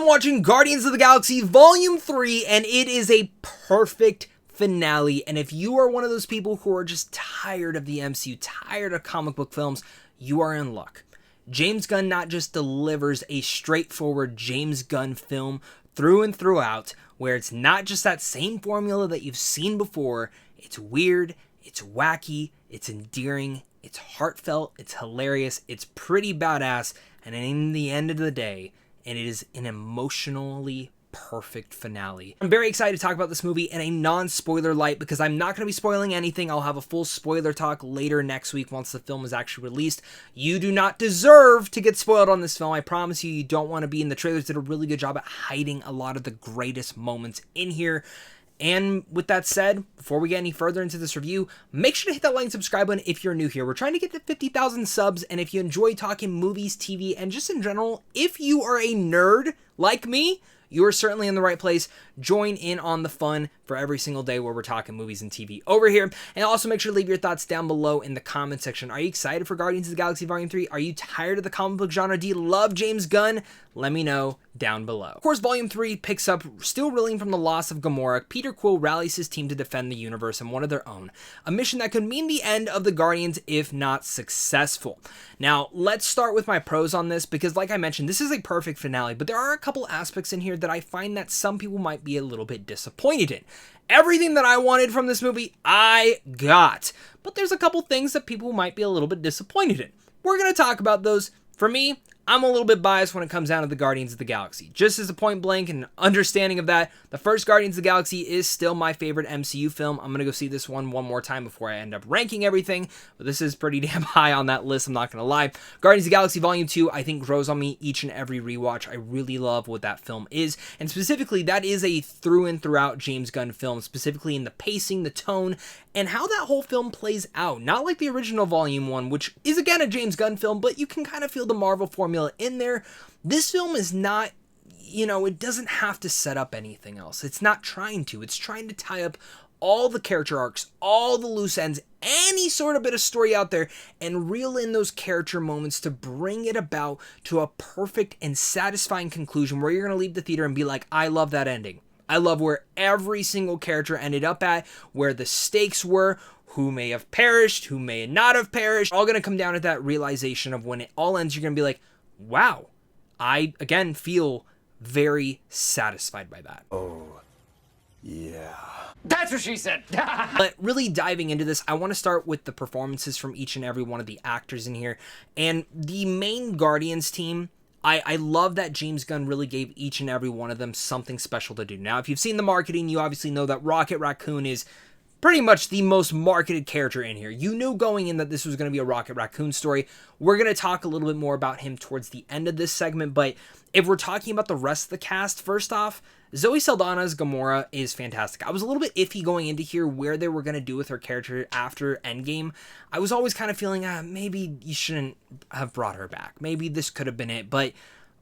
I'm watching Guardians of the Galaxy Volume 3, and it is a perfect finale. And if you are one of those people who are just tired of the MCU, tired of comic book films, you are in luck. James Gunn not just delivers a straightforward James Gunn film through and throughout, where it's not just that same formula that you've seen before. It's weird, it's wacky, it's endearing, it's heartfelt, it's hilarious, it's pretty badass, and in the end of the day, it is an emotionally perfect finale. I'm very excited to talk about this movie in a non-spoiler light because I'm not going to be spoiling anything. I'll have a full spoiler talk later next week once the film is actually released. You do not deserve to get spoiled on this film. I promise you, you don't want to be. In the trailers did a really good job at hiding a lot of the greatest moments in here. And with that said, before we get any further into this review, make sure to hit that like and subscribe button if you're new here. We're trying to get to 50,000 subs, and if you enjoy talking movies, TV, and just in general, if you are a nerd like me, you are certainly in the right place. Join in on the fun for every single day where we're talking movies and TV over here. And also make sure to leave your thoughts down below in the comment section. Are you excited for Guardians of the Galaxy Volume 3? Are you tired of the comic book genre? Do you love James Gunn? Let me know down below. Of course, Volume 3 picks up still reeling from the loss of Gamora. Peter Quill rallies his team to defend the universe and one of their own. A mission that could mean the end of the Guardians if not successful. Now, let's start with my pros on this because like I mentioned, this is a perfect finale, but there are a couple aspects in here that I find that some people might be a little bit disappointed in. Everything that I wanted from this movie, I got. But there's a couple things that people might be a little bit disappointed in. We're going to talk about those. For me, I'm a little bit biased when it comes down to the Guardians of the Galaxy. Just as a point blank and understanding of that, the first Guardians of the Galaxy is still my favorite MCU film. I'm going to go see this one more time before I end up ranking everything, but this is pretty damn high on that list, I'm not going to lie. Guardians of the Galaxy Volume 2, I think, grows on me each and every rewatch. I really love what that film is, and specifically, that is a through and throughout James Gunn film, specifically in the pacing, the tone, and how that whole film plays out. Not like the original Volume 1, which is again a James Gunn film, but you can kind of feel the Marvel formula in there. This film is not, it doesn't have to set up anything else. It's not trying to. It's trying to tie up all the character arcs, all the loose ends, any sort of bit of story out there, and reel in those character moments to bring it about to a perfect and satisfying conclusion where you're going to leave the theater and be like, I love that ending. I love where every single character ended up at, where the stakes were, who may have perished, who may not have perished. All going to come down to that realization of when it all ends, you're going to be like, wow, I, again, feel very satisfied by that. Oh, yeah. That's what she said. But really diving into this, I want to start with the performances from each and every one of the actors in here. And the main Guardians team, I love that James Gunn really gave each and every one of them something special to do. Now, if you've seen the marketing, you obviously know that Rocket Raccoon is pretty much the most marketed character in here. You knew going in that this was going to be a Rocket Raccoon story. We're going to talk a little bit more about him towards the end of this segment, but if we're talking about the rest of the cast, first off, Zoe Saldana's Gamora is fantastic. I was a little bit iffy going into here where they were going to do with her character after Endgame. I was always kind of feeling, maybe you shouldn't have brought her back. Maybe this could have been it, but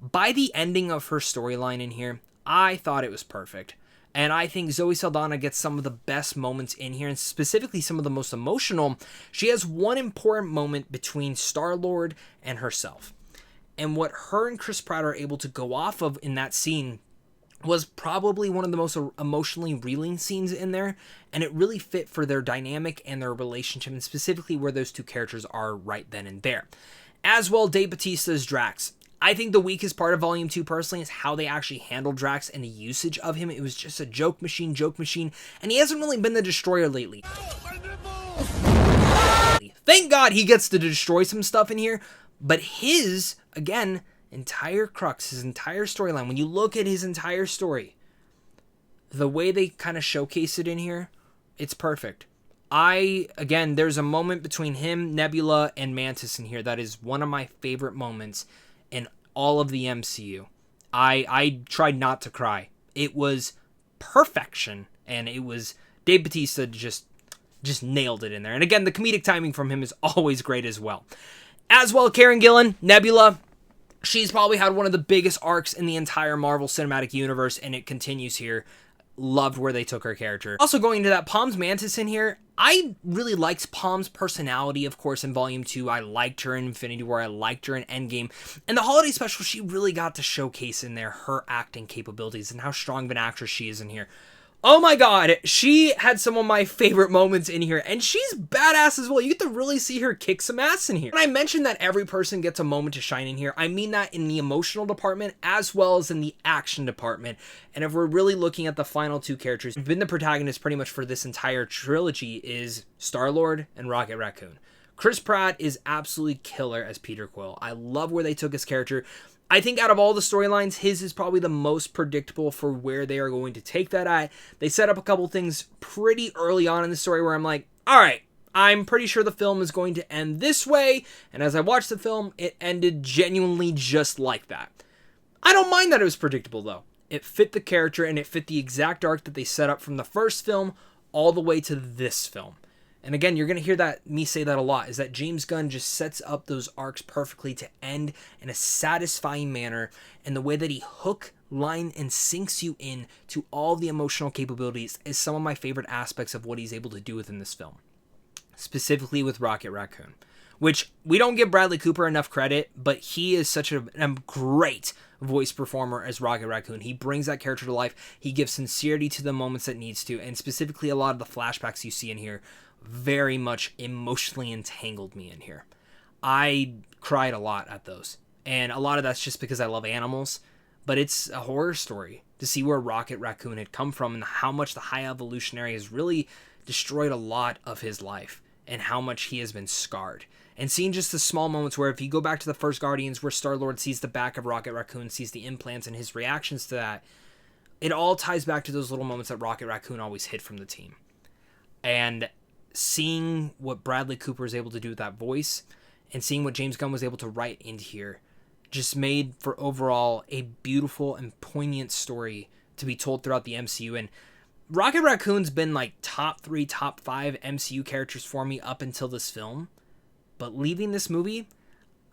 by the ending of her storyline in here, I thought it was perfect. And I think Zoe Saldana gets some of the best moments in here, and specifically some of the most emotional. She has one important moment between Star-Lord and herself. And what her and Chris Pratt are able to go off of in that scene was probably one of the most emotionally reeling scenes in there, and it really fit for their dynamic and their relationship, and specifically where those two characters are right then and there. As well, Dave Bautista's Drax. I think the weakest part of Volume 2, personally, is how they actually handled Drax and the usage of him. It was just a joke machine, and he hasn't really been the destroyer lately. Thank God he gets to destroy some stuff in here, but his, again, entire crux, his entire storyline, when you look at his entire story, the way they kind of showcase it in here, it's perfect. Again, there's a moment between him, Nebula, and Mantis in here that is one of my favorite moments in all of the MCU. I tried not to cry. It was perfection, and it was Dave Bautista just nailed it in there. And again, the comedic timing from him is always great as well. As well, Karen Gillan, Nebula, she's probably had one of the biggest arcs in the entire Marvel Cinematic Universe, and it continues here. loved where they took her character. Also going into that, Palm's Mantis in here, I really liked Palm's personality, of course, in Volume 2. I liked her in Infinity War. I liked her in Endgame. And the holiday special, she really got to showcase in there her acting capabilities and how strong of an actress she is in here. Oh my god, she had some of my favorite moments in here, and she's badass as well. You get to really see her kick some ass in here. When I mentioned that every person gets a moment to shine in here, I mean that in the emotional department as well as in the action department. And if we're really looking at the final two characters who've been the protagonists pretty much for this entire trilogy is Star-Lord and Rocket Raccoon. Chris Pratt is absolutely killer as Peter Quill. I love where they took his character. I think out of all the storylines, his is probably the most predictable for where they are going to take that at. They set up a couple things pretty early on in the story where I'm like, all right, I'm pretty sure the film is going to end this way. And as I watched the film, it ended genuinely just like that. I don't mind that it was predictable, though. It fit the character and it fit the exact arc that they set up from the first film all the way to this film. And again, you're going to hear me say that a lot, is that James Gunn just sets up those arcs perfectly to end in a satisfying manner, and the way that he hook, line, and sinks you in to all the emotional capabilities is some of my favorite aspects of what he's able to do within this film. Specifically with Rocket Raccoon, which we don't give Bradley Cooper enough credit, but he is such a great voice performer as Rocket Raccoon. He brings that character to life. He gives sincerity to the moments that needs to, and specifically a lot of the flashbacks you see in here very much emotionally entangled me in here. I cried a lot at those. And a lot of that's just because I love animals, but it's a horror story to see where Rocket Raccoon had come from and how much the High Evolutionary has really destroyed a lot of his life and how much he has been scarred. And seeing just the small moments where if you go back to the first Guardians where Star-Lord sees the back of Rocket Raccoon, sees the implants and his reactions to that, it all ties back to those little moments that Rocket Raccoon always hid from the team. And seeing what Bradley Cooper is able to do with that voice and seeing what James Gunn was able to write into here just made for overall a beautiful and poignant story to be told throughout the MCU. And Rocket Raccoon's been like top 3, top 5 MCU characters for me up until this film. But leaving this movie,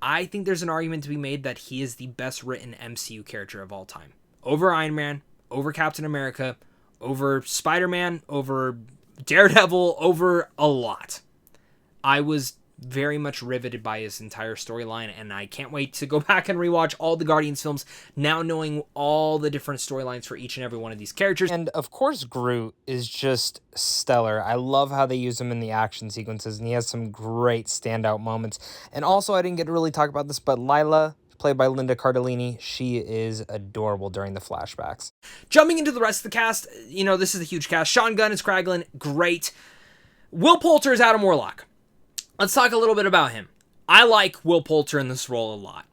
I think there's an argument to be made that he is the best written MCU character of all time. Over Iron Man, over Captain America, over Spider-Man, over Daredevil, over a lot. I was very much riveted by his entire storyline, and I can't wait to go back and rewatch all the Guardians films, now knowing all the different storylines for each and every one of these characters. And of course, Groot is just stellar. I love how they use him in the action sequences, and he has some great standout moments. And also, I didn't get to really talk about this, but Lila, played by Linda Cardellini, she is adorable during the flashbacks. Jumping into the rest of the cast, this is a huge cast. Sean Gunn is Kraglin, great. Will Poulter is Adam Warlock. Let's talk a little bit about him. I like Will Poulter in this role a lot.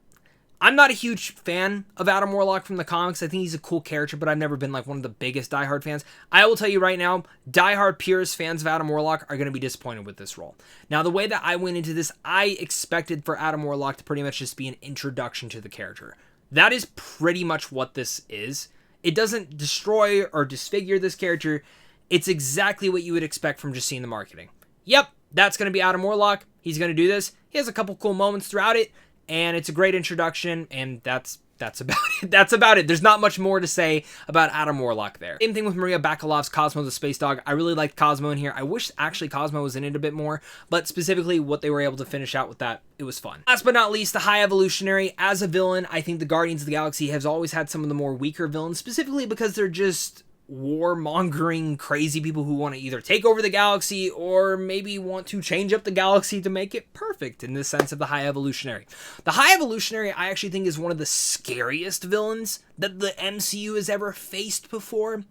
I'm not a huge fan of Adam Warlock from the comics. I think he's a cool character, but I've never been like one of the biggest diehard fans. I will tell you right now, diehard purist fans of Adam Warlock are going to be disappointed with this role. Now, the way that I went into this, I expected for Adam Warlock to pretty much just be an introduction to the character. That is pretty much what this is. It doesn't destroy or disfigure this character. It's exactly what you would expect from just seeing the marketing. Yep, that's going to be Adam Warlock. He's going to do this. He has a couple cool moments throughout it. And it's a great introduction, and that's about it. That's about it. There's not much more to say about Adam Warlock there. Same thing with Maria Bakalov's Cosmo the Space Dog. I really liked Cosmo in here. I wish actually Cosmo was in it a bit more, but specifically what they were able to finish out with that, it was fun. Last but not least, the High Evolutionary. As a villain, I think the Guardians of the Galaxy has always had some of the more weaker villains, specifically because they're just warmongering crazy people who want to either take over the galaxy or maybe want to change up the galaxy to make it perfect in the sense of the High Evolutionary. The High Evolutionary I actually think is one of the scariest villains that the MCU has ever faced before,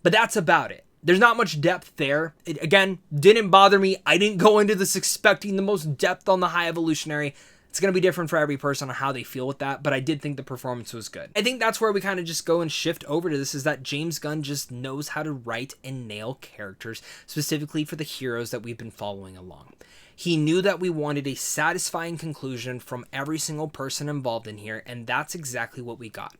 but that's about it. There's not much depth there. It, again, didn't bother me. I didn't go into this expecting the most depth on the High Evolutionary. It's going to be different for every person on how they feel with that, but I did think the performance was good. I think that's where we kind of just go and shift over to this, is that James Gunn just knows how to write and nail characters, specifically for the heroes that we've been following along. He knew that we wanted a satisfying conclusion from every single person involved in here, and that's exactly what we got.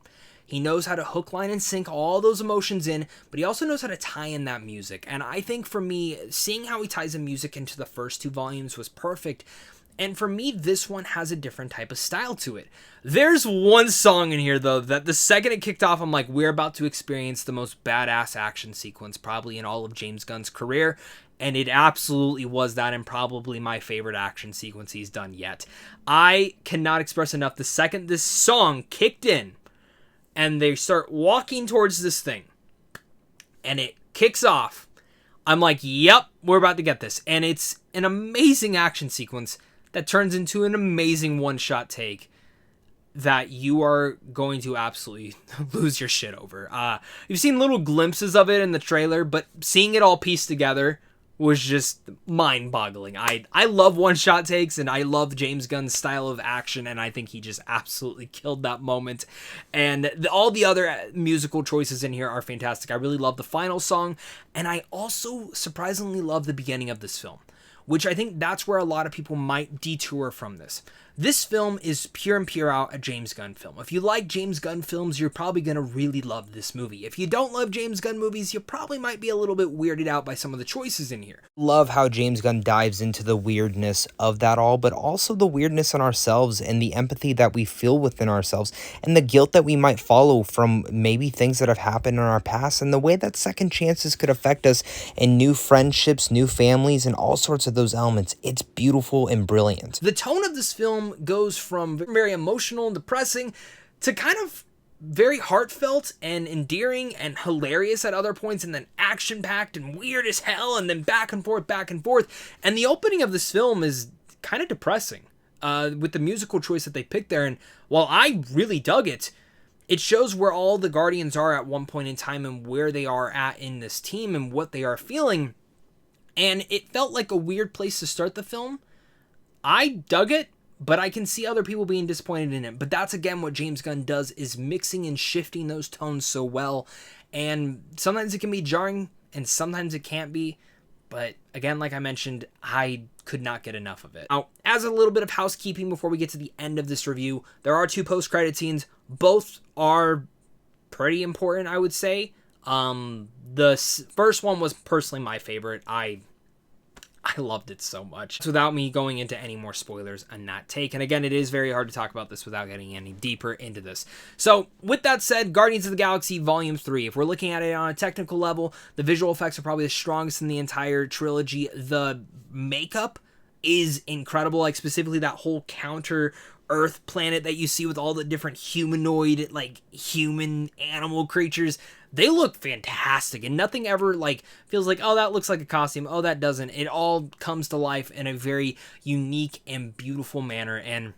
He knows how to hook, line, and sink all those emotions in, but he also knows how to tie in that music. And I think for me, seeing how he ties the music into the first 2 volumes was perfect. And for me, this one has a different type of style to it. There's one song in here, though, that the second it kicked off, I'm like, we're about to experience the most badass action sequence probably in all of James Gunn's career. And it absolutely was that, and probably my favorite action sequence he's done yet. I cannot express enough. The second this song kicked in, and they start walking towards this thing, and it kicks off, I'm like, yep, we're about to get this. And it's an amazing action sequence that turns into an amazing one-shot take that you are going to absolutely lose your shit over. You've seen little glimpses of it in the trailer, but seeing it all pieced together was just mind-boggling. I love one-shot takes, and I love James Gunn's style of action, and I think he just absolutely killed that moment. And all the other musical choices in here are fantastic. I really love the final song, and I also surprisingly love the beginning of this film, which I think that's where a lot of people might detour from this. This film is pure and pure out a James Gunn film. If you like James Gunn films, you're probably going to really love this movie. If you don't love James Gunn movies, you probably might be a little bit weirded out by some of the choices in here. Love how James Gunn dives into the weirdness of that all, but also the weirdness in ourselves and the empathy that we feel within ourselves and the guilt that we might follow from maybe things that have happened in our past and the way that second chances could affect us in new friendships, new families, and all sorts of those elements. It's beautiful and brilliant. The tone of this film goes from very emotional and depressing to kind of very heartfelt and endearing and hilarious at other points, and then action-packed and weird as hell, and then back and forth, back and forth. And the opening of this film is kind of depressing with the musical choice that they picked there. And while I really dug it, it shows where all the Guardians are at one point in time and where they are at in this team and what they are feeling. And it felt like a weird place to start the film. I dug it, but I can see other people being disappointed in it. But that's, again, what James Gunn does, is mixing and shifting those tones so well. And sometimes it can be jarring, and sometimes it can't be. But, again, like I mentioned, I could not get enough of it. Now, as a little bit of housekeeping before we get to the end of this review, there are 2 post-credit scenes. Both are pretty important, I would say. The first one was personally my favorite. I loved it so much. Without me going into any more spoilers on that take. And again, it is very hard to talk about this without getting any deeper into this. So with that said, Guardians of the Galaxy Volume 3. If we're looking at it on a technical level, the visual effects are probably the strongest in the entire trilogy. The makeup is incredible. Like specifically that whole counter Earth planet that you see with all the different humanoid, like human animal creatures. They look fantastic, and nothing ever like feels like, oh, that looks like a costume. Oh, that doesn't. It all comes to life in a very unique and beautiful manner, and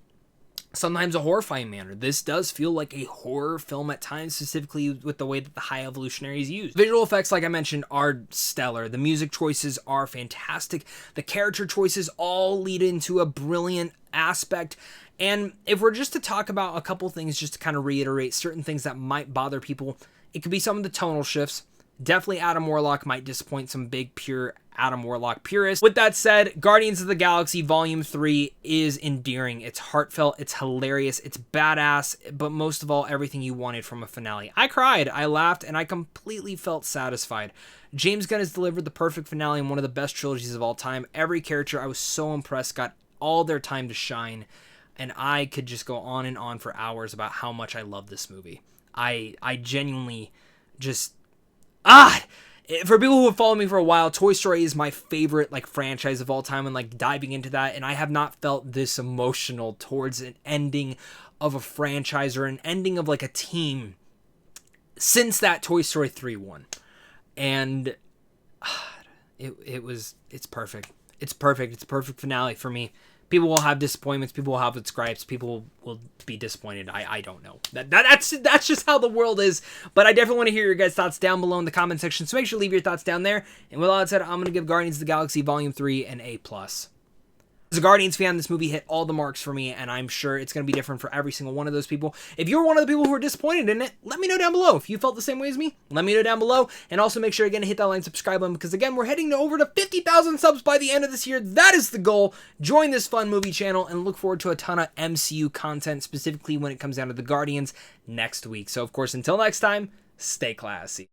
sometimes a horrifying manner. This does feel like a horror film at times, specifically with the way that the High Evolutionary is used. Visual effects, like I mentioned, are stellar. The music choices are fantastic. The character choices all lead into a brilliant aspect. And if we're just to talk about a couple things, just to kind of reiterate certain things that might bother people, it could be some of the tonal shifts. Definitely Adam Warlock might disappoint some big, pure Adam Warlock purists. With that said, Guardians of the Galaxy Volume 3 is endearing. It's heartfelt, it's hilarious, it's badass, but most of all, everything you wanted from a finale. I cried, I laughed, and I completely felt satisfied. James Gunn has delivered the perfect finale in one of the best trilogies of all time. Every character, I was so impressed, got all their time to shine, and I could just go on and on for hours about how much I love this movie. I genuinely just... For people who have followed me for a while, Toy Story is my favorite like franchise of all time, and like diving into that, and I have not felt this emotional towards an ending of a franchise or an ending of like a team since that Toy Story 3 one. And it's perfect. It's perfect. It's a perfect finale for me. People will have disappointments. People will have its gripes. People will be disappointed. I don't know. That's just how the world is. But I definitely want to hear your guys' thoughts down below in the comment section. So make sure to leave your thoughts down there. And with all that said, I'm going to give Guardians of the Galaxy Volume 3 an A+. As a Guardians fan, this movie hit all the marks for me, and I'm sure it's going to be different for every single one of those people. If you're one of the people who are disappointed in it, let me know down below. If you felt the same way as me, let me know down below. And also make sure again to hit that like and subscribe button, because again, we're heading to over to 50,000 subs by the end of this year. That is the goal. Join this fun movie channel and look forward to a ton of MCU content, specifically when it comes down to the Guardians next week. So of course, until next time, stay classy.